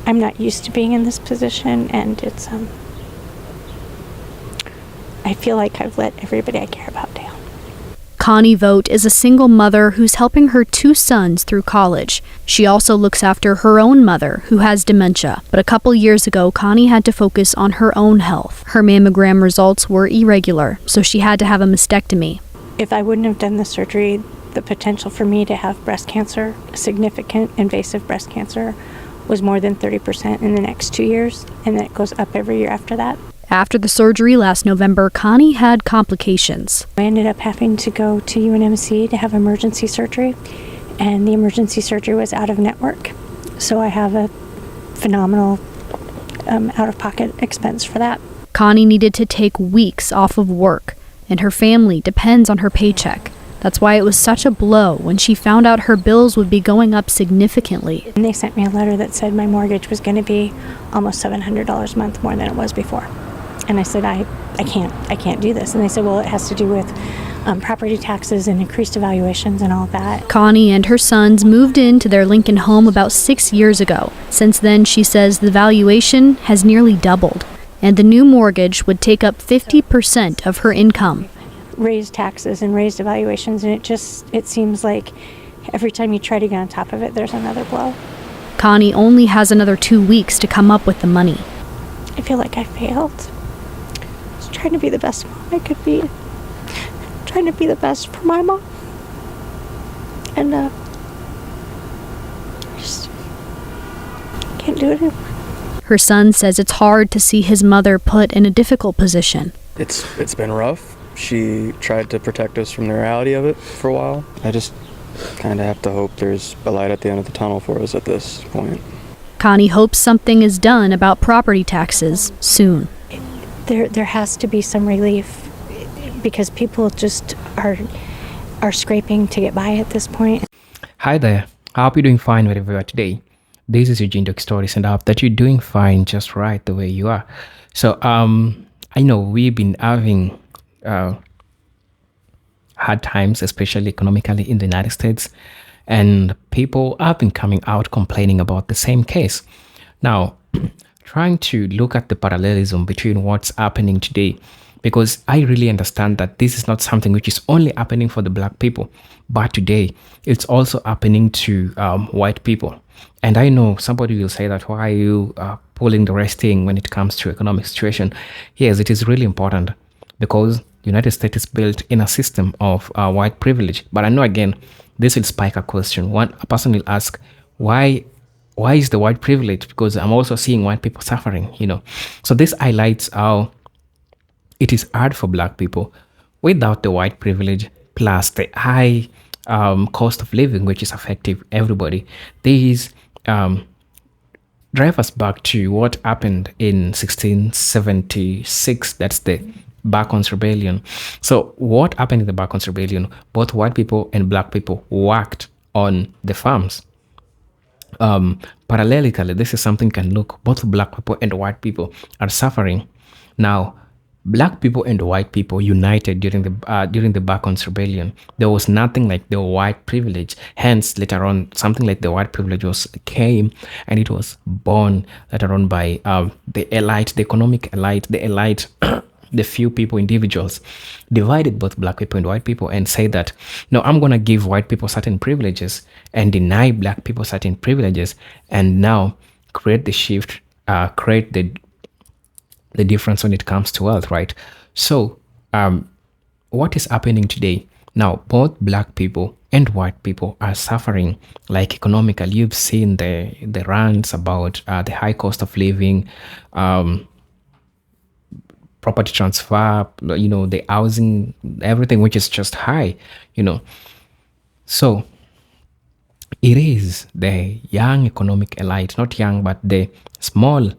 I'm not used to being in this position, and it's I feel like I've let everybody I care about down. Connie Vogt is a single mother who's helping her 2 sons through college. She also looks after her own mother, who has dementia. But a couple years ago, Connie had to focus on her own health. Her mammogram results were irregular, so she had to have a mastectomy. If I wouldn't have done the surgery, the potential for me to have breast cancer, significant invasive breast cancer, was more than 30% in the next 2 years, and then it goes up every year after that. After the surgery last November, Connie had complications. I ended up having to go to UNMC to have emergency surgery, and the emergency surgery was out of network. So I have a phenomenal out-of-pocket expense for that. Connie needed to take weeks off of work, and her family depends on her paycheck. That's why it was such a blow when she found out her bills would be going up significantly. And they sent me a letter that said my mortgage was going to be almost $700 a month more than it was before. And I said, I can't do this. And they said, well, it has to do with property taxes and increased evaluations and all that. Connie and her sons moved into their Lincoln home about 6 years ago. Since then, she says the valuation has nearly doubled, and the new mortgage would take up 50% of her income. Raised taxes and raised evaluations, and it seems like every time you try to get on top of it, there's another blow. Connie only has another 2 weeks to come up with the money. I feel like I failed. I was trying to be the best mom I could be. Trying to be the best for my mom. And I just can't do it anymore. Her son says it's hard to see his mother put in a difficult position. It's been rough. She tried to protect us from the reality of it for a while. I just kind of have to hope there's a light at the end of the tunnel for us at this point. Connie hopes something is done about property taxes soon. There has to be some relief, because people just are scraping to get by at this point. Hi there. I hope you're doing fine wherever you are today. This is Eugene Doc Stories, and I hope that you're doing fine just right the way you are. So I know we've been having hard times, especially economically in the United States, and people have been coming out complaining about the same case. Now, trying to look at the parallelism between what's happening today, because I really understand that this is not something which is only happening for the black people, but today it's also happening to white people. And I know somebody will say that, why are you pulling the rest thing when it comes to economic situation? Yes, it is really important, because the United States is built in a system of white privilege. But I know, again, this will spike a question. A person will ask, why is the white privilege? Because I'm also seeing white people suffering, So this highlights how it is hard for black people without the white privilege, plus the high cost of living, which is affecting everybody. These drive us back to what happened in 1676. That's the Bacchus Rebellion. So what happened in the Bacchus Rebellion? Both white people and black people worked on the farms. Parallelically, this is something you can look. Both black people and white people are suffering. Now, black people and white people united during the Bacchus Rebellion. There was nothing like the white privilege. Hence, later on, something like the white privilege came, and it was born later on by the elite, the economic elite, the elite. The few people, individuals, divided both black people and white people and say that, no, I'm going to give white people certain privileges and deny black people certain privileges, and now create the shift, create the difference when it comes to wealth, right? So what is happening today? Now, both black people and white people are suffering, like economically. You've seen the rants about the high cost of living, property transfer, the housing, everything which is just high, So it is the young economic elite, not young, but the small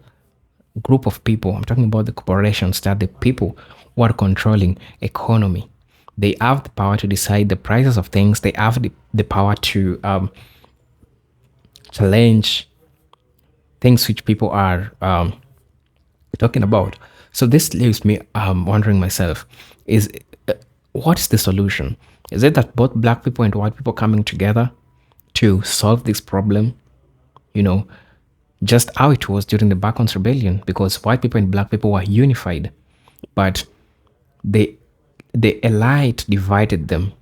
group of people. I'm talking about the corporations, that the people who are controlling economy. They have the power to decide the prices of things. They have the power to challenge things which people are talking about. So this leaves me wondering myself, what's the solution? Is it that both black people and white people coming together to solve this problem? just how it was during the Bacons Rebellion, because white people and black people were unified, but the elite divided them.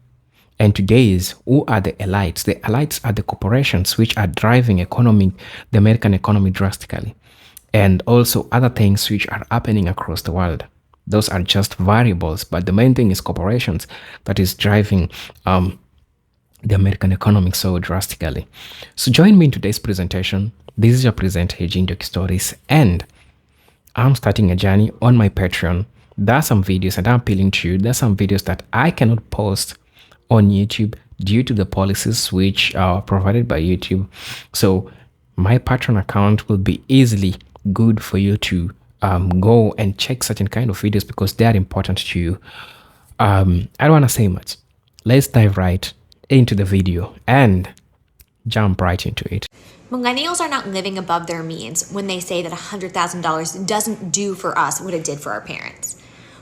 And today's, who are the elites? The elites are the corporations which are driving the American economy drastically, and also other things which are happening across the world. Those are just variables, but the main thing is corporations that is driving the American economy so drastically. So join me in today's presentation. This is your presenter, Eugene Doki Stories, and I'm starting a journey on my Patreon. There are some videos, and I'm appealing to you. There are some videos that I cannot post on YouTube due to the policies which are provided by YouTube. So my Patreon account will be easily good for you to go and check certain kind of videos because they are important to you. I don't want to say much. Let's dive right into the video and jump right into it. Millennials are not living above their means when they say that $100,000 doesn't do for us what it did for our parents.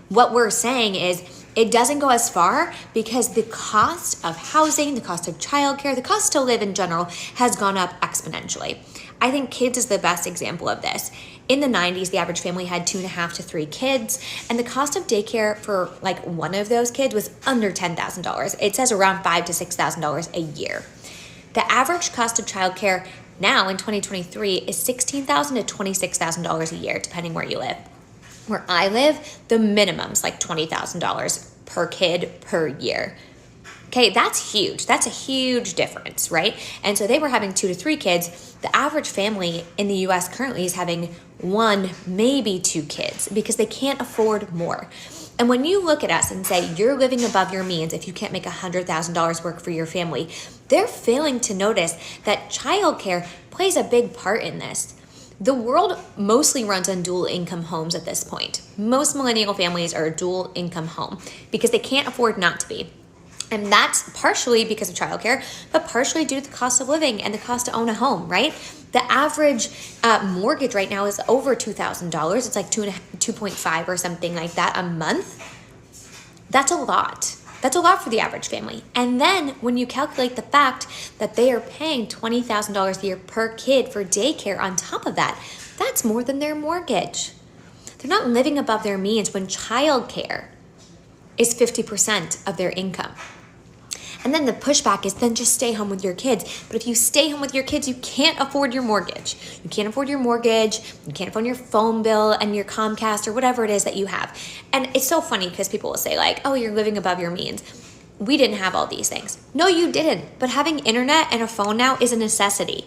What we're saying is it doesn't go as far because the cost of housing, the cost of childcare, the cost to live in general has gone up exponentially. I think kids is the best example of this. In the 90s, the average family had 2.5 to 3 kids, and the cost of daycare for like one of those kids was under $10,000. It says around $5,000 to $6,000 a year. The average cost of childcare now in 2023 is $16,000 to $26,000 a year, depending where you live. Where I live, the minimum's like $20,000 per kid per year. Okay, that's huge. That's a huge difference, right? And so they were having 2 to 3 kids. The average family in the US currently is having 1, maybe 2 kids because they can't afford more. And when you look at us and say you're living above your means if you can't make $100,000 work for your family, they're failing to notice that childcare plays a big part in this. The world mostly runs on dual income homes at this point. Most millennial families are a dual income home because they can't afford not to be. And that's partially because of childcare, but partially due to the cost of living and the cost to own a home, right? The average mortgage right now is over $2,000. It's like 2.5 or something like that a month. That's a lot. That's a lot for the average family. And then when you calculate the fact that they are paying $20,000 a year per kid for daycare on top of that, that's more than their mortgage. They're not living above their means when childcare is 50% of their income. And then the pushback is then just stay home with your kids. But if you stay home with your kids, you can't afford your mortgage. You can't afford your mortgage. You can't afford your phone bill and your Comcast or whatever it is that you have. And it's so funny because people will say like, oh, you're living above your means. We didn't have all these things. No, you didn't. But having internet and a phone now is a necessity.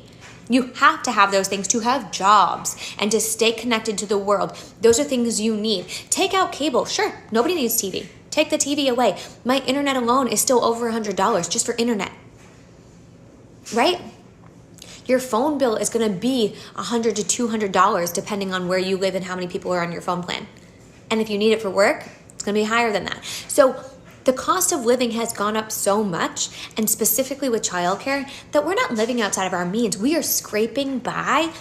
You have to have those things to have jobs and to stay connected to the world. Those are things you need. Take out cable. Sure, nobody needs TV. Take the TV away. My internet alone is still over $100 just for internet, right? Your phone bill is going to be $100 to $200 depending on where you live and how many people are on your phone plan. And if you need it for work, it's going to be higher than that. So the cost of living has gone up so much, and specifically with childcare, that we're not living outside of our means. We are scraping by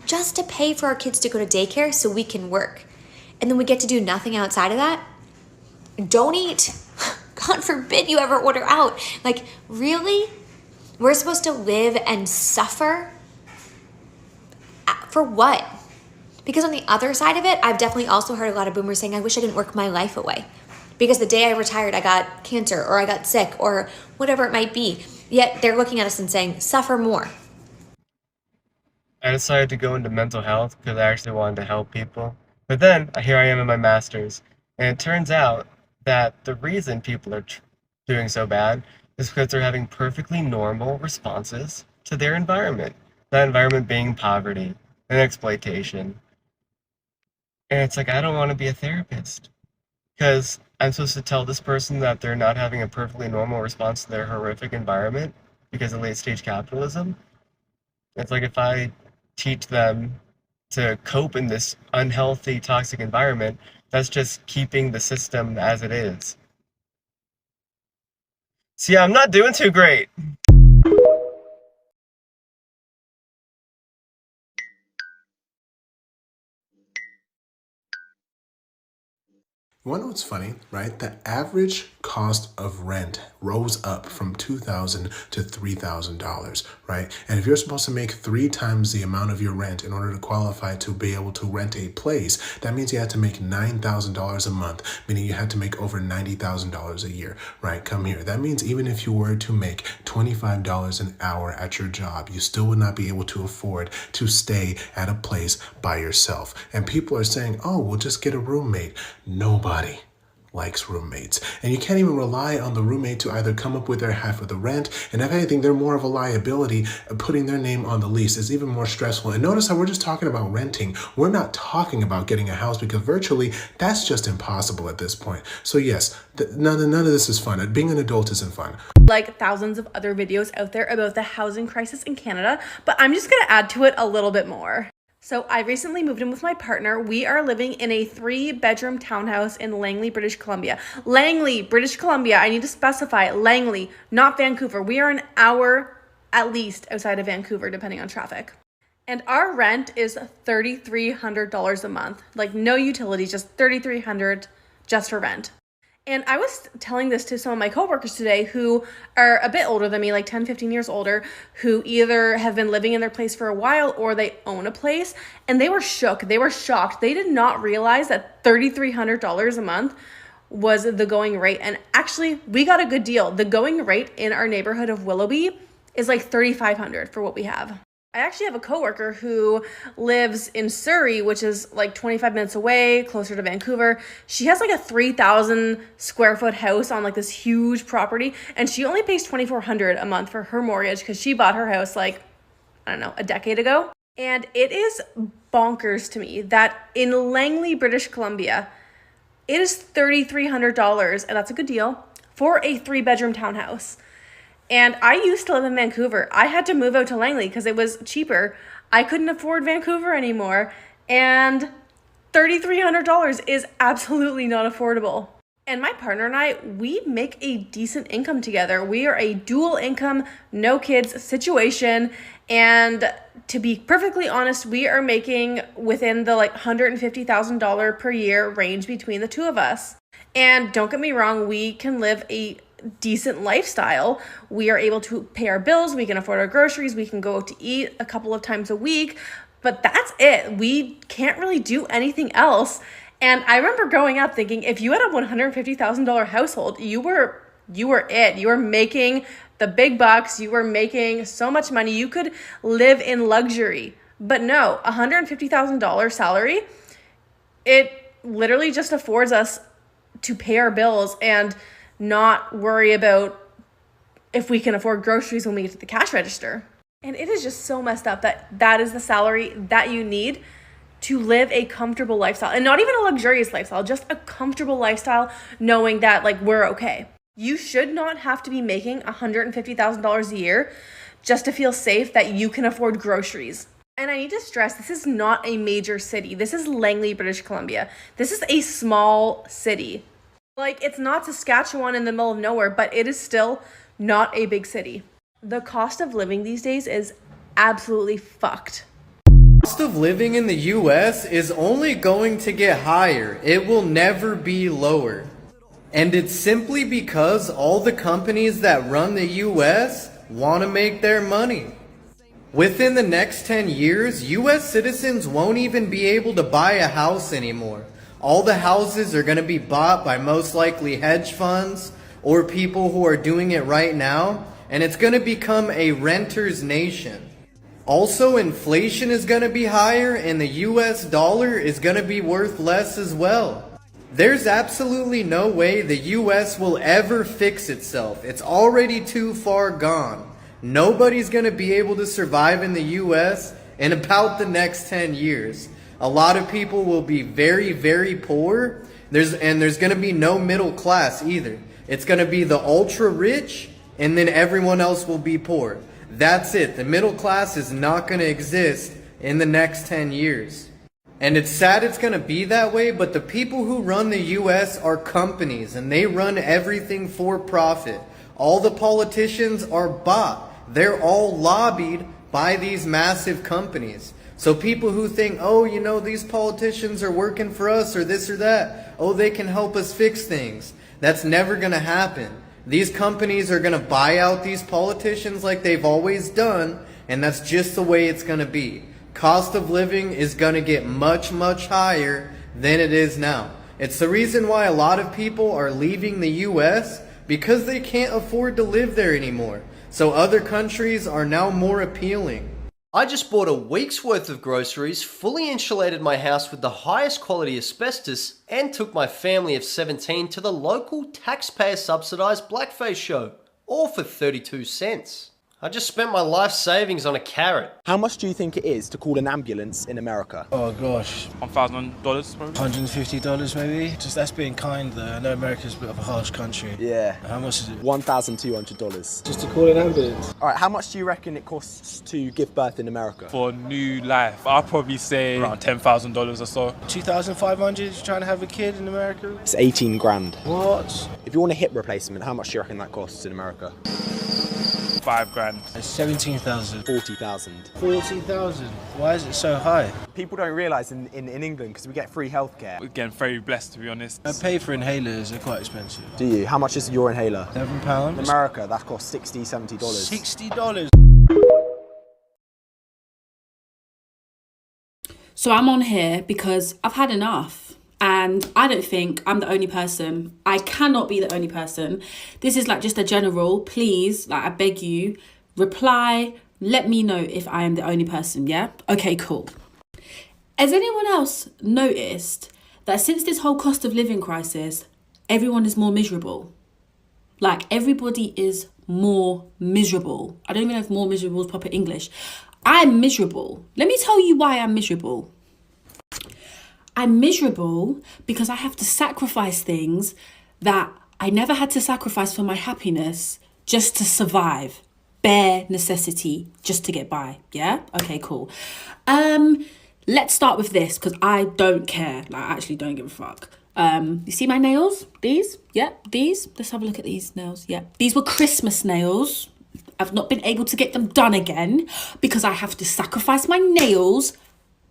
just to pay for our kids to go to daycare so we can work. And then we get to do nothing outside of that. Don't eat. God forbid you ever order out. Like, really? We're supposed to live and suffer? For what? Because on the other side of it, I've definitely also heard a lot of boomers saying, I wish I didn't work my life away. Because the day I retired, I got cancer or I got sick or whatever it might be. Yet they're looking at us and saying, suffer more. I decided to go into mental health because I actually wanted to help people. But then, here I am in my master's, and it turns out that the reason people are doing so bad is because they're having perfectly normal responses to their environment. That environment being poverty and exploitation. And it's like, I don't want to be a therapist because I'm supposed to tell this person that they're not having a perfectly normal response to their horrific environment because of late stage capitalism. It's like if I teach them to cope in this unhealthy, toxic environment, that's just keeping the system as it is. See, I'm not doing too great. You want to know what's funny, right? The average cost of rent rose up from $2,000 to $3,000, right? And if you're supposed to make 3 times the amount of your rent in order to qualify to be able to rent a place, that means you had to make $9,000 a month, meaning you had to make over $90,000 a year, right? Come here. That means even if you were to make $25 an hour at your job, you still would not be able to afford to stay at a place by yourself. And people are saying, oh, we'll just get a roommate. Nobody likes roommates. And you can't even rely on the roommate to either come up with their half of the rent. And if anything, they're more of a liability. Putting their name on the lease is even more stressful. And notice how we're just talking about renting. We're not talking about getting a house because virtually that's just impossible at this point. So yes, none of this is fun. Being an adult isn't fun. Like thousands of other videos out there about the housing crisis in Canada, but I'm just going to add to it a little bit more. So I recently moved in with my partner. We are living in a 3-bedroom townhouse in Langley, British Columbia. Langley, British Columbia. I need to specify Langley, not Vancouver. We are an hour at least outside of Vancouver, depending on traffic. And our rent is $3,300 a month. Like no utilities, just $3,300 just for rent. And I was telling this to some of my coworkers today who are a bit older than me, like 10, 15 years older, who either have been living in their place for a while or they own a place. And they were shook. They were shocked. They did not realize that $3,300 a month was the going rate. And actually, we got a good deal. The going rate in our neighborhood of Willoughby is like $3,500 for what we have. I actually have a coworker who lives in Surrey, which is like 25 minutes away, closer to Vancouver. She has like a 3,000 square foot house on like this huge property, and she only pays $2,400 a month for her mortgage because she bought her house like, I don't know, a decade ago. And it is bonkers to me that in Langley, British Columbia, it is $3,300, and that's a good deal, for a 3-bedroom townhouse. And I used to live in Vancouver. I had to move out to Langley because it was cheaper. I couldn't afford Vancouver anymore. And $3,300 is absolutely not affordable. And my partner and I, we make a decent income together. We are a dual income, no kids situation. And to be perfectly honest, we are making within the like $150,000 per year range between the two of us. And don't get me wrong, we can live a decent lifestyle. We are able to pay our bills, we can afford our groceries, we can go out to eat a couple of times a week, but that's it. We can't really do anything else. And I remember growing up thinking if you had a $150,000 household, you were it. You were making the big bucks, you were making so much money, you could live in luxury. But no, $150,000 salary, it literally just affords us to pay our bills and not worry about if we can afford groceries when we get to the cash register. And it is just so messed up that that is the salary that you need to live a comfortable lifestyle. And not even a luxurious lifestyle, just a comfortable lifestyle, knowing that like we're okay. You should not have to be making $150,000 a year just to feel safe that you can afford groceries. And I need to stress, this is not a major city. This is Langley, British Columbia. This is a small city. Like, it's not Saskatchewan in the middle of nowhere, but it is still not a big city. The cost of living these days is absolutely fucked. The cost of living in the US is only going to get higher. It will never be lower. And it's simply because all the companies that run the US want to make their money. Within the next 10 years, US citizens won't even be able to buy a house anymore. All the houses are going to be bought by most likely hedge funds or people who are doing it right now, and it's going to become a renter's nation. Also, inflation is going to be higher, and the US dollar is going to be worth less as well. There's absolutely no way the US will ever fix itself. It's already too far gone. Nobody's going to be able to survive in the US in about the next 10 years. A lot of people will be very, very poor. There's going to be no middle class either. It's going to be the ultra rich, and then everyone else will be poor. That's it. The middle class is not going to exist in the next 10 years. And it's sad it's going to be that way, but the people who run the US are companies, and they run everything for profit. All the politicians are bought. They're all lobbied by these massive companies. So people who think, oh, you know, these politicians are working for us or this or that, oh, they can help us fix things. That's never going to happen. These companies are going to buy out these politicians like they've always done, and that's just the way it's going to be. Cost of living is going to get much, much higher than it is now. It's the reason why a lot of people are leaving the US, because they can't afford to live there anymore. So other countries are now more appealing. I just bought a week's worth of groceries, fully insulated my house with the highest quality asbestos, and took my family of 17 to the local taxpayer-subsidised blackface show, all for 32 cents. I just spent my life savings on a carrot. How much do you think it is to call an ambulance in America? Oh gosh, $1,000 probably. $150 maybe. Just that's being kind though. I know America's a bit of a harsh country. Yeah. How much is it? $1,200. Just to call an ambulance. All right, how much do you reckon it costs to give birth in America? For new life, I'll probably say around $10,000 or so. 2,500 trying to have a kid in America? It's 18 grand. What? If you want a hip replacement, how much do you reckon that costs in America? $5 grand. It's 17,000. 40,000. 40,000. Why is it so high? People don't realise in England, because we get free healthcare. We're getting very blessed, to be honest. I pay for inhalers, they're quite expensive. Do you? How much is your inhaler? £7. In America, that costs $60, $70. $60? So I'm on here because I've had enough. And I don't think I'm the only person. I cannot be the only person. This is like just a general, please, like I beg you, reply, let me know if I am the only person, yeah? Okay, cool. Has anyone else noticed that since this whole cost of living crisis, everyone is more miserable? Like everybody is more miserable. I don't even know if more miserable is proper English. I'm miserable. Let me tell you why I'm miserable. I'm miserable because I have to sacrifice things that I never had to sacrifice for my happiness just to survive. Bare necessity just to get by. Yeah? Okay, cool. Let's start with this because I don't care. Like, I actually don't give a fuck. You see my nails? These? Yeah, these. Let's have a look at these nails. Yeah. These were Christmas nails. I've not been able to get them done again because I have to sacrifice my nails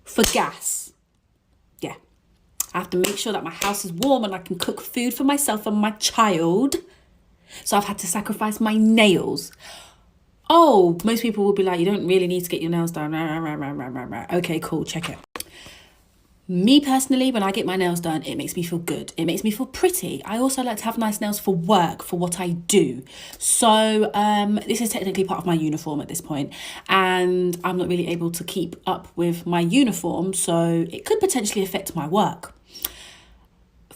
for gas. Yeah, I have to make sure that my house is warm and I can cook food for myself and my child. So I've had to sacrifice my nails. Oh, most people will be like, you don't really need to get your nails done. Okay, cool, check it. Me personally, when I get my nails done, it makes me feel good. It makes me feel pretty. I also like to have nice nails for work, for what I do. So this is technically part of my uniform at this point, and I'm not really able to keep up with my uniform, so it could potentially affect my work.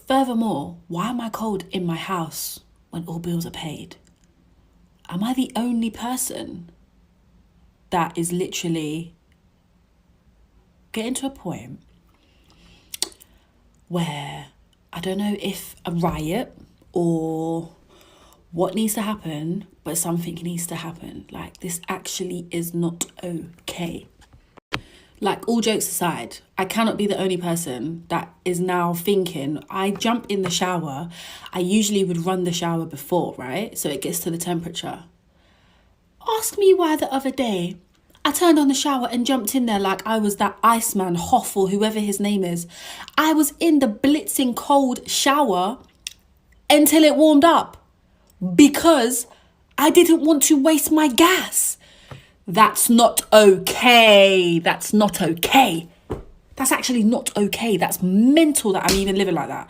Furthermore, why am I cold in my house when all bills are paid? Am I the only person that is literally getting to a point where I don't know if a riot or what needs to happen, but something needs to happen. Like, this actually is not okay. Like, all jokes aside, I cannot be the only person that is now thinking, I jump in the shower. I usually would run the shower before, right? So it gets to the temperature. Ask me why the other day I turned on the shower and jumped in there like I was that Iceman, Hoff, or whoever his name is. I was in the blitzing cold shower until it warmed up because I didn't want to waste my gas. That's not okay. That's not okay. That's actually not okay. That's mental that I'm even living like that.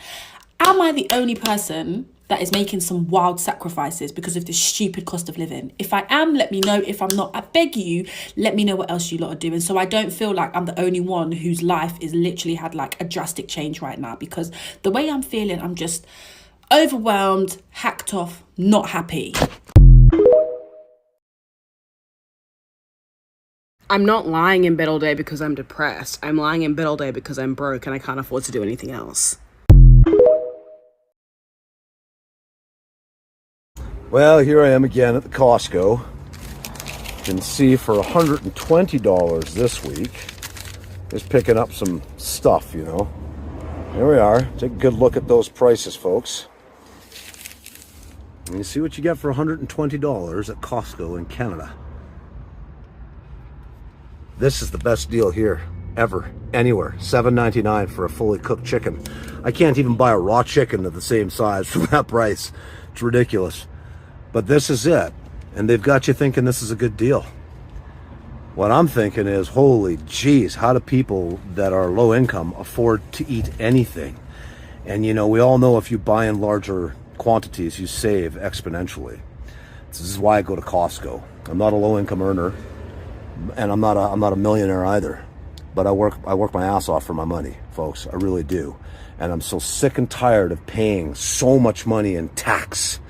Am I the only person that is making some wild sacrifices because of this stupid cost of living? If I am, let me know. If I'm not, I beg you, let me know what else you lot are doing, so I don't feel like I'm the only one whose life is literally had like a drastic change right now, because the way I'm feeling, I'm just overwhelmed, hacked off, not happy. I'm not lying in bed all day because I'm depressed. I'm lying in bed all day because I'm broke and I can't afford to do anything else. Well, here I am again at the Costco. You can see for $120 this week, just picking up some stuff, you know. There we are. Take a good look at those prices, folks. And you see what you get for $120 at Costco in Canada. This is the best deal here. ever, anywhere. $7.99 for a fully cooked chicken. I can't even buy a raw chicken of the same size for that price. It's ridiculous. But this is it. And they've got you thinking this is a good deal. What I'm thinking is, holy geez, how do people that are low income afford to eat anything? And you know, we all know if you buy in larger quantities, you save exponentially. This is why I go to Costco. I'm not a low income earner, and I'm not a millionaire either. But I work my ass off for my money, folks. I really do. And I'm so sick and tired of paying so much money in tax.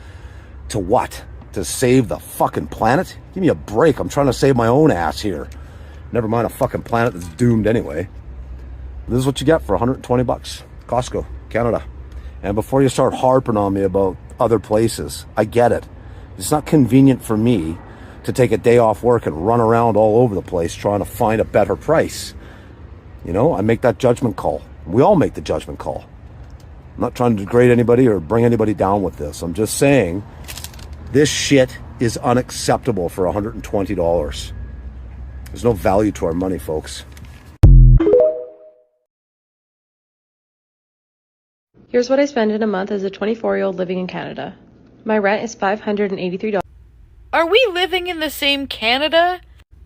To what? To save the fucking planet? Give me a break. I'm trying to save my own ass here. Never mind a fucking planet that's doomed anyway. This is what you get for 120 bucks. Costco, Canada. And before you start harping on me about other places, I get it. It's not convenient for me to take a day off work and run around all over the place trying to find a better price. You know, I make that judgment call. We all make the judgment call. I'm not trying to degrade anybody or bring anybody down with this. I'm just saying this shit is unacceptable for $120. There's no value to our money, folks. Here's what I spend in a month as a 24-year-old living in Canada. My rent is $583. Are we living in the same Canada?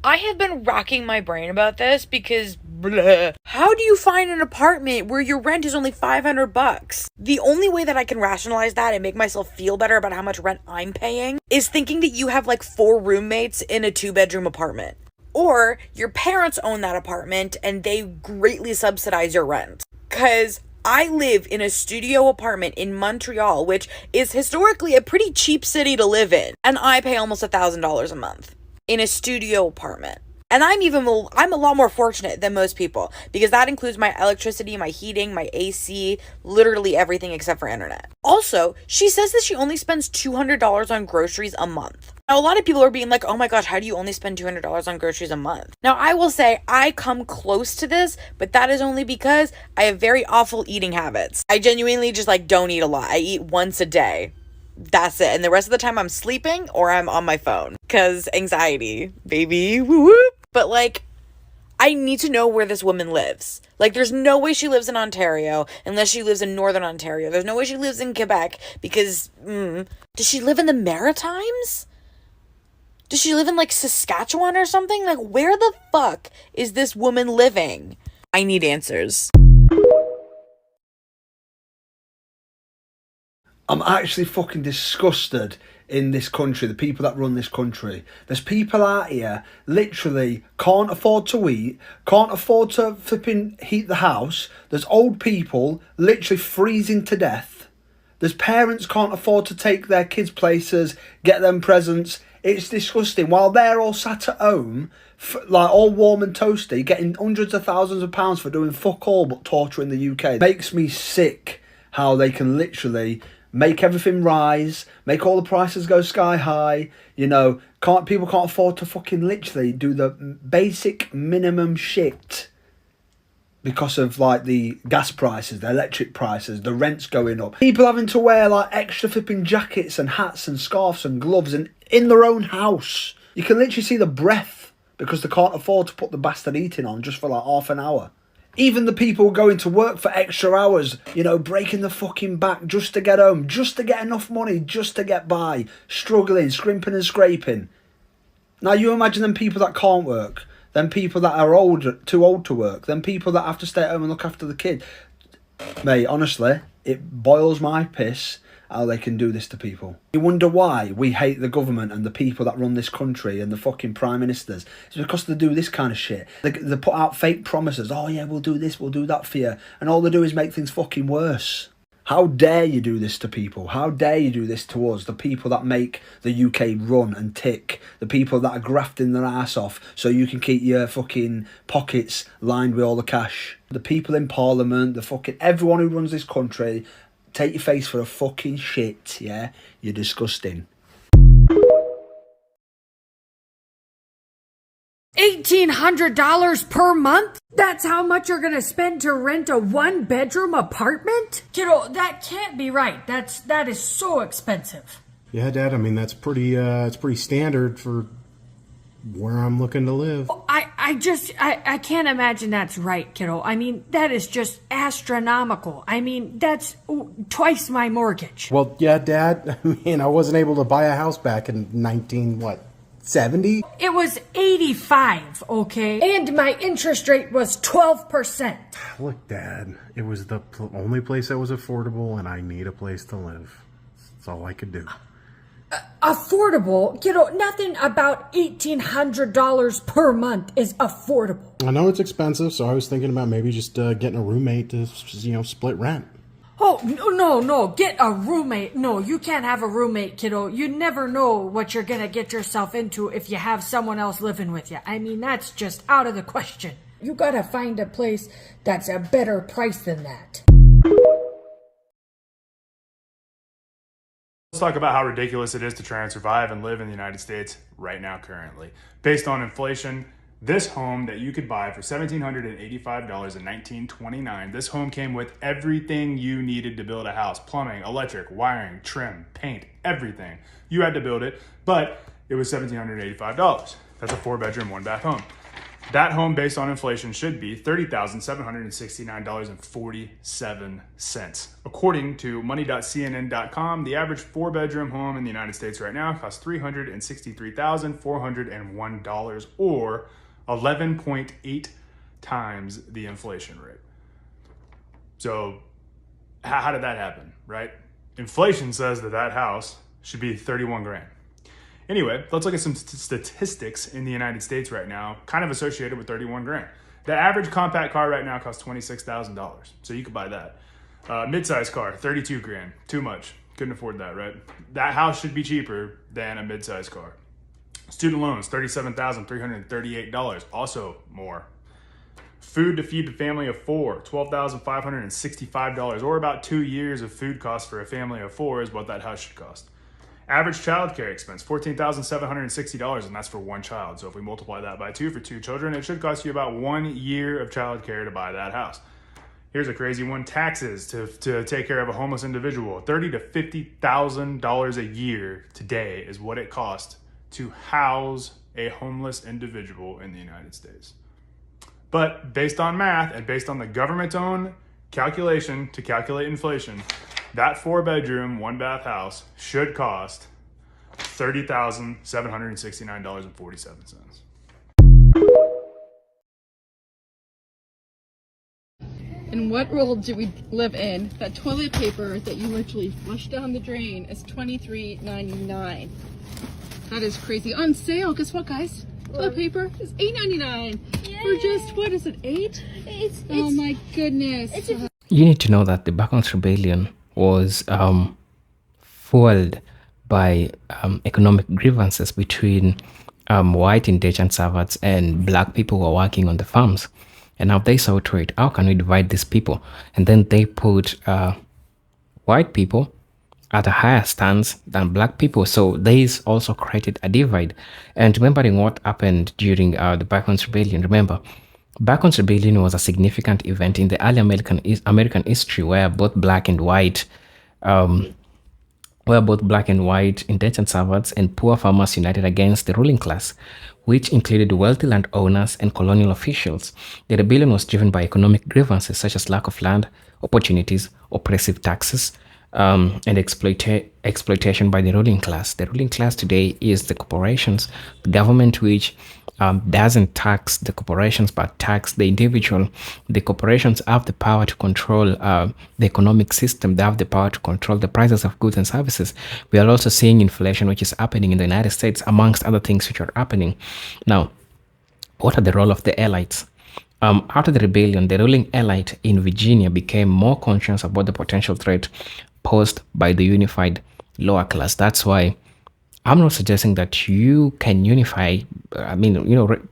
I have been racking my brain about this because bleh. How do you find an apartment where your rent is only $500? The only way that I can rationalize that and make myself feel better about how much rent I'm paying is thinking that you have like 4 roommates in a 2-bedroom apartment. Or your parents own that apartment and they greatly subsidize your rent. 'Cause I live in a studio apartment in Montreal, which is historically a pretty cheap city to live in, and I pay almost $1,000 a month in a studio apartment. And I'm a lot more fortunate than most people because that includes my electricity, my heating, my AC, literally everything except for internet. Also, she says that she only spends $200 on groceries a month. Now, a lot of people are being like, oh my gosh, how do you only spend $200 on groceries a month? Now, I will say I come close to this, but that is only because I have very awful eating habits. I genuinely just like don't eat a lot. I eat once a day. That's it. And the rest of the time I'm sleeping or I'm on my phone. 'Cause anxiety, baby. Woo woo. But like, I need to know where this woman lives. Like, there's no way she lives in Ontario unless she lives in Northern Ontario. There's no way she lives in Quebec because, does she live in the Maritimes? Does she live in like Saskatchewan or something? Like, where the fuck is this woman living? I need answers. I'm actually fucking disgusted in this country, the people that run this country. There's people out here literally can't afford to eat, can't afford to flipping heat the house. There's old people literally freezing to death. There's parents can't afford to take their kids places, get them presents. It's disgusting. While they're all sat at home, like all warm and toasty, getting hundreds of thousands of pounds for doing fuck all but torturing the UK. It makes me sick how they can literally make everything rise, make all the prices go sky high, you know, people can't afford to fucking literally do the basic minimum shit because of like the gas prices, the electric prices, the rents going up. People having to wear like extra flipping jackets and hats and scarves and gloves and in their own house. You can literally see the breath because they can't afford to put the bastard heating on just for like half an hour. Even the people going to work for extra hours, you know, breaking the fucking back just to get home, just to get enough money, just to get by, struggling, scrimping and scraping. Now you imagine them people that can't work, them people that are too old to work, them people that have to stay at home and look after the kid. Mate, honestly, it boils my piss how they can do this to people. You wonder why we hate the government and the people that run this country and the fucking prime ministers. It's because they do this kind of shit. They put out fake promises. Oh yeah, we'll do this, we'll do that for you. And all they do is make things fucking worse. How dare you do this to people? How dare you do this to us? The people that make the UK run and tick. The people that are grafting their ass off so you can keep your fucking pockets lined with all the cash. The people in Parliament, the fucking everyone who runs this country. Take your face for a fucking shit, yeah? You're disgusting. $1,800 per month? That's how much you're gonna spend to rent a 1-bedroom apartment? Kiddo, that can't be right. That is so expensive. Yeah, Dad, I mean, that's pretty, it's pretty standard for where I'm looking to live. I can't imagine that's right, kiddo. I mean, that is just astronomical. I mean, that's twice my mortgage. Well, yeah, Dad. I mean, I wasn't able to buy a house back in 70? It was 85, okay? And my interest rate was 12%. Look, Dad, it was the only place that was affordable, and I need a place to live. That's all I could do. Affordable? Kiddo, nothing about $1,800 per month is affordable. I know it's expensive, so I was thinking about maybe just getting a roommate to, split rent. Oh, no, get a roommate. No, you can't have a roommate, kiddo. You never know what you're gonna get yourself into if you have someone else living with you. I mean, that's just out of the question. You gotta find a place that's a better price than that. Let's talk about how ridiculous it is to try and survive and live in the United States right now currently. Based on inflation, this home that you could buy for $1,785 in 1929, this home came with everything you needed to build a house. Plumbing, electric, wiring, trim, paint, everything. You had to build it, but it was $1,785. That's a 4-bedroom, 1-bath home. That home, based on inflation, should be $30,769.47. According to money.cnn.com, the average 4-bedroom home in the United States right now costs $363,401, or 11.8 times the inflation rate. So how did that happen, right? Inflation says that house should be 31 grand. Anyway, let's look at some statistics in the United States right now, kind of associated with 31 grand. The average compact car right now costs $26,000, so you could buy that. Mid-size car, 32 grand, too much. Couldn't afford that, right? That house should be cheaper than a mid-size car. Student loans, $37,338, also more. Food to feed a family of 4, $12,565, or about 2 years of food costs for a family of 4 is what that house should cost. Average childcare expense, $14,760, and that's for one child. So if we multiply that by 2 for 2 children, it should cost you about 1 year of childcare to buy that house. Here's a crazy one: taxes to take care of a homeless individual. $30,000 to $50,000 a year today is what it costs to house a homeless individual in the United States. But based on math and based on the government's own calculation to calculate inflation, that 4-bedroom, 1-bath house should cost $30,769.47. In what world do we live in that toilet paper that you literally flush down the drain is $23.99? That is crazy. On sale, guess what, guys? Toilet paper is $8.99 for just, what is it, 8? Oh my goodness. You need to know that the Bacon's Rebellion was fueled by economic grievances between white indentured servants and black people who were working on the farms. And now they saw to it, how can we divide these people? And then they put white people at a higher stance than black people. So this also created a divide. And remembering what happened during the Bacon's Rebellion, remember, Bacon's Rebellion was a significant event in the early American history where both black and white indentured servants and poor farmers united against the ruling class, which included wealthy landowners and colonial officials. The rebellion was driven by economic grievances such as lack of land, opportunities, oppressive taxes, and exploitation by the ruling class. The ruling class today is the corporations, the government which doesn't tax the corporations but tax the individual. The corporations have the power to control the economic system. They have the power to control the prices of goods and services. We are also seeing inflation which is happening in the United States, amongst other things which are happening. Now, what are the role of the elites? After the rebellion, the ruling elite in Virginia became more conscious about the potential threat posed by the unified lower class. That's why I'm not suggesting that you can unify. I mean,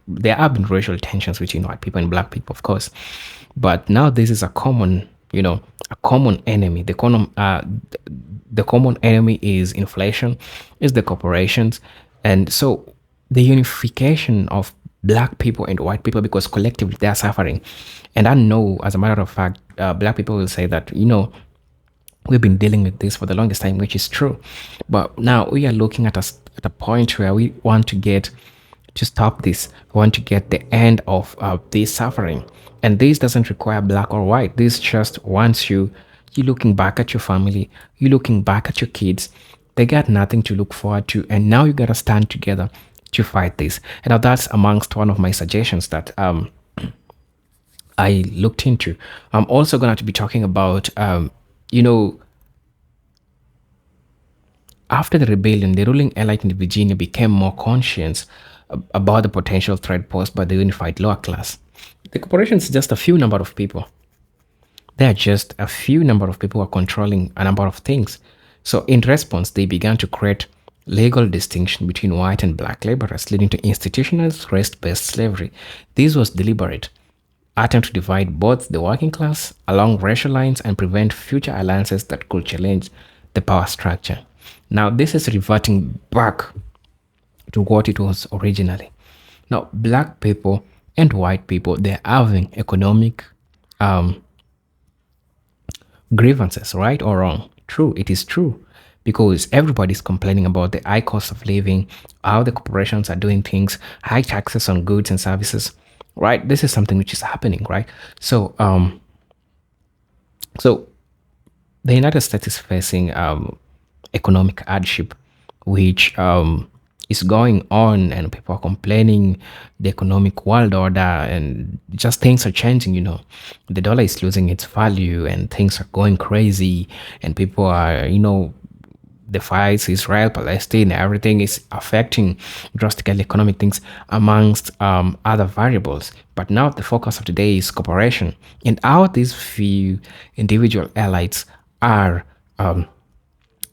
there have been racial tensions between white people and black people, of course, but now this is a common, a common enemy. The common enemy is inflation, is the corporations, and so the unification of black people and white people, because collectively they are suffering. And I know, as a matter of fact, black people will say that, we've been dealing with this for the longest time, which is true. But now we are looking at a point where we want to get to stop this. We want to get the end of this suffering. And this doesn't require black or white. This just wants you looking back at your family, you looking back at your kids. They got nothing to look forward to, and now you gotta stand together to fight this. And now that's amongst one of my suggestions that I looked into. I'm also going to be talking about, after the rebellion, the ruling elite in Virginia became more conscious about the potential threat posed by the unified lower class. The corporation is just a few number of people. There are just a few number of people who are controlling a number of things. So in response, they began to create legal distinction between white and black laborers, leading to institutionalized race-based slavery. This was deliberate attempt to divide both the working class along racial lines and prevent future alliances that could challenge the power structure. Now, this is reverting back to what it was originally. Now, black people and white people, they're having economic grievances, right or wrong? True, it is true. Because everybody's complaining about the high cost of living, how the corporations are doing things, high taxes on goods and services, right? This is something which is happening, right? So, the United States is facing economic hardship, which is going on, and people are complaining the economic world order, and just things are changing. The dollar is losing its value, and things are going crazy, and people are, the fights, Israel, Palestine, everything is affecting drastically economic things amongst other variables. But now the focus of today is cooperation, and how these few individual elites are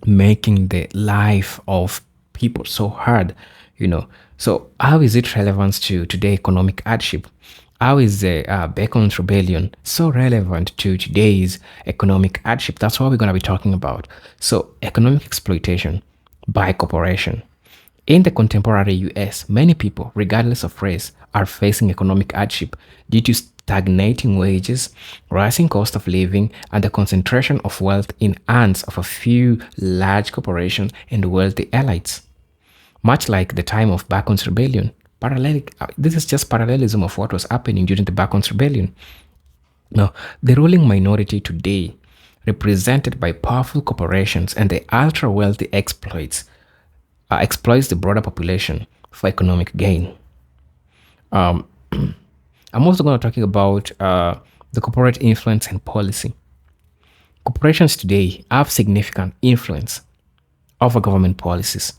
making the life of people so hard, So how is it relevant to today economic hardship? How is the Bacon's Rebellion so relevant to today's economic hardship? That's what we're going to be talking about. So, economic exploitation by corporation. In the contemporary US, many people, regardless of race, are facing economic hardship due to stagnating wages, rising cost of living, and the concentration of wealth in hands of a few large corporations and wealthy elites. Much like the time of Bacon's Rebellion, this is just parallelism of what was happening during the Bacon's Rebellion. Now, the ruling minority today, represented by powerful corporations and the ultra-wealthy exploits the broader population for economic gain. I'm also going to talk about the corporate influence and policy. Corporations today have significant influence over government policies,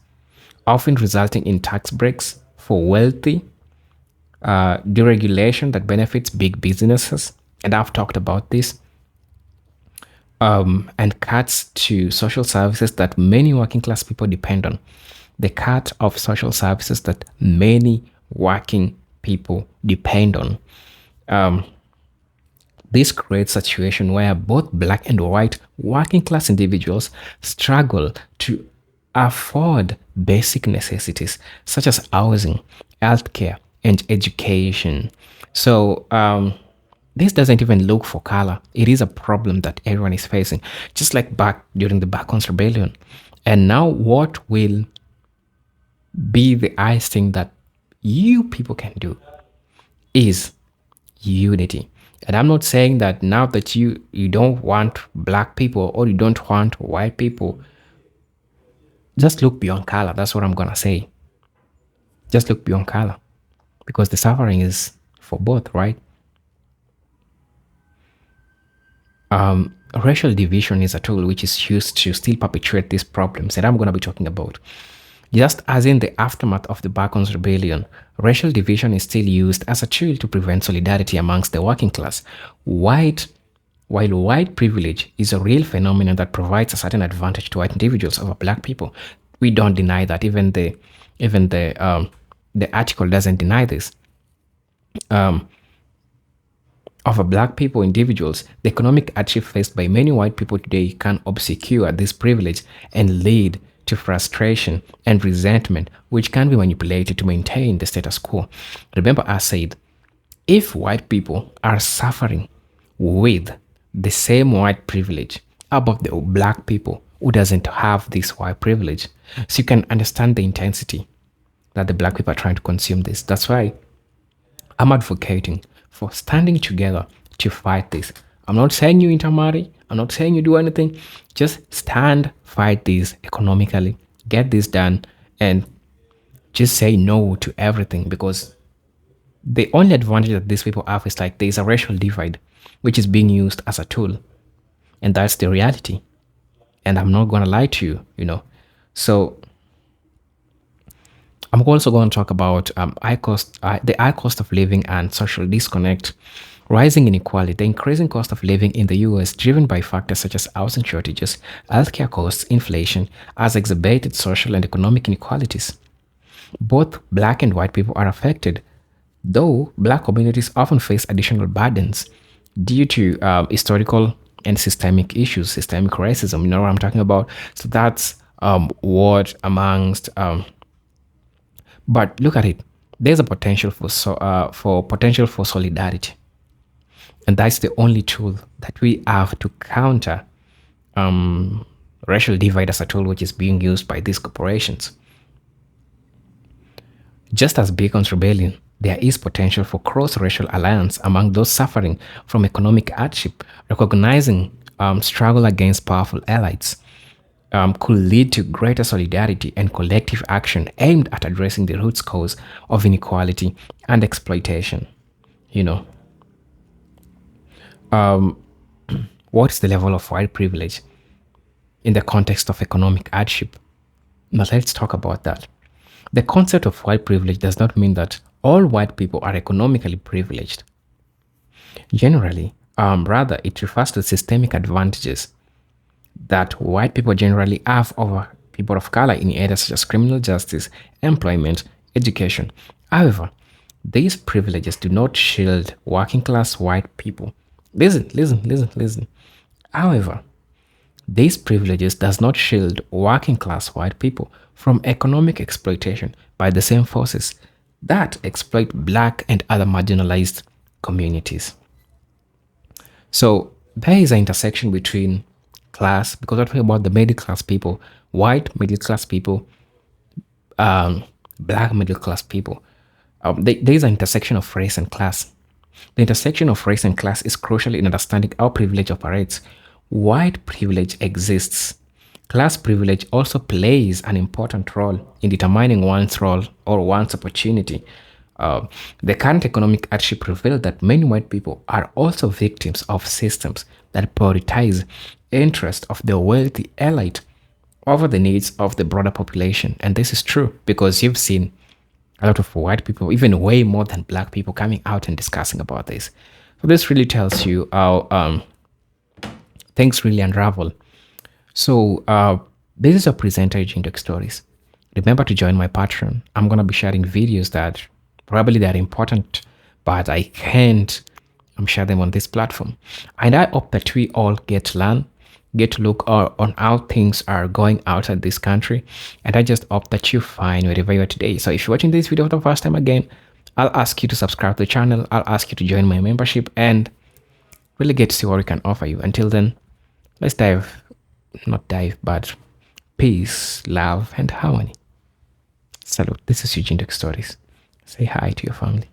often resulting in tax breaks for wealthy, deregulation that benefits big businesses, and I've talked about this, and cuts to social services that many working class people depend on. The cut of social services that many working people depend on. This creates a situation where both black and white working class individuals struggle to afford basic necessities such as housing, healthcare, and education. So this doesn't even look for color. It is a problem that everyone is facing, just like back during the Bacon's Rebellion. And now what will be the highest thing that you people can do is unity. And I'm not saying that now that you don't want black people or you don't want white people, just look beyond color. That's what I'm going to say. Just look beyond color. Because the suffering is for both, right? Racial division is a tool which is used to still perpetuate these problems that I'm going to be talking about. Just as in the aftermath of the Bacon's Rebellion, racial division is still used as a tool to prevent solidarity amongst the working class. While white privilege is a real phenomenon that provides a certain advantage to white individuals over black people, we don't deny that. Even the article doesn't deny this. Over black people individuals, the economic hardship faced by many white people today can obscure this privilege and lead to frustration and resentment, which can be manipulated to maintain the status quo. Remember, I said, if white people are suffering with the same white privilege above the black people who doesn't have this white privilege, so you can understand the intensity. that the black people are trying to consume this. That's why I'm advocating for standing together to fight this. I'm not saying you intermarry. I'm not saying you do anything. Just stand, fight this economically, get this done, and just say no to everything, because the only advantage that these people have is like there's a racial divide which is being used as a tool, and that's the reality. And I'm not going to lie to you, you know. So I'm also going to talk about the high cost of living and social disconnect, rising inequality. The increasing cost of living in the US, driven by factors such as housing shortages, healthcare costs, inflation, has exacerbated social and economic inequalities. Both black and white people are affected, though black communities often face additional burdens due to historical and systemic issues, systemic racism. You know what I'm talking about? So that's what amongst. But look at it. There's a potential for solidarity, and that's the only tool that we have to counter racial divide as a tool which is being used by these corporations. Just as Bacon's Rebellion, there is potential for cross-racial alliance among those suffering from economic hardship, recognizing struggle against powerful elites could lead to greater solidarity and collective action aimed at addressing the root cause of inequality and exploitation. You know, what is the level of white privilege in the context of economic hardship? Now let's talk about that. The concept of white privilege does not mean that all white people are economically privileged. Generally, rather, it refers to systemic advantages that white people generally have over people of color in areas such as criminal justice, employment, education. However, these privileges do not shield working class white people. Listen. However, these privileges does not shield working class white people from economic exploitation by the same forces that exploit black and other marginalized communities. So there is an intersection between class, because we're talking about the middle class people, white middle class people, black middle class people. There is an intersection of race and class. The intersection of race and class is crucial in understanding how privilege operates. White privilege exists. Class privilege also plays an important role in determining one's role or one's opportunity. The current economic hardship revealed that many white people are also victims of systems that prioritize interest of the wealthy elite over the needs of the broader population. And this is true because you've seen a lot of white people, even way more than black people, coming out and discussing about this. So this really tells you how things really unravel. So this is a presenter, Eugene Stories. Remember to join my Patreon. I'm going to be sharing videos that probably they're important, but I can't share them on this platform. And I hope that we all get to learn, get to look on how things are going outside this country. And I just hope that you find wherever you are today. So if you're watching this video for the first time again, I'll ask you to subscribe to the channel. I'll ask you to join my membership and really get to see what we can offer you. Until then, let's but peace, love, and harmony. Salute. This is Eugene Stories. Say hi to your family.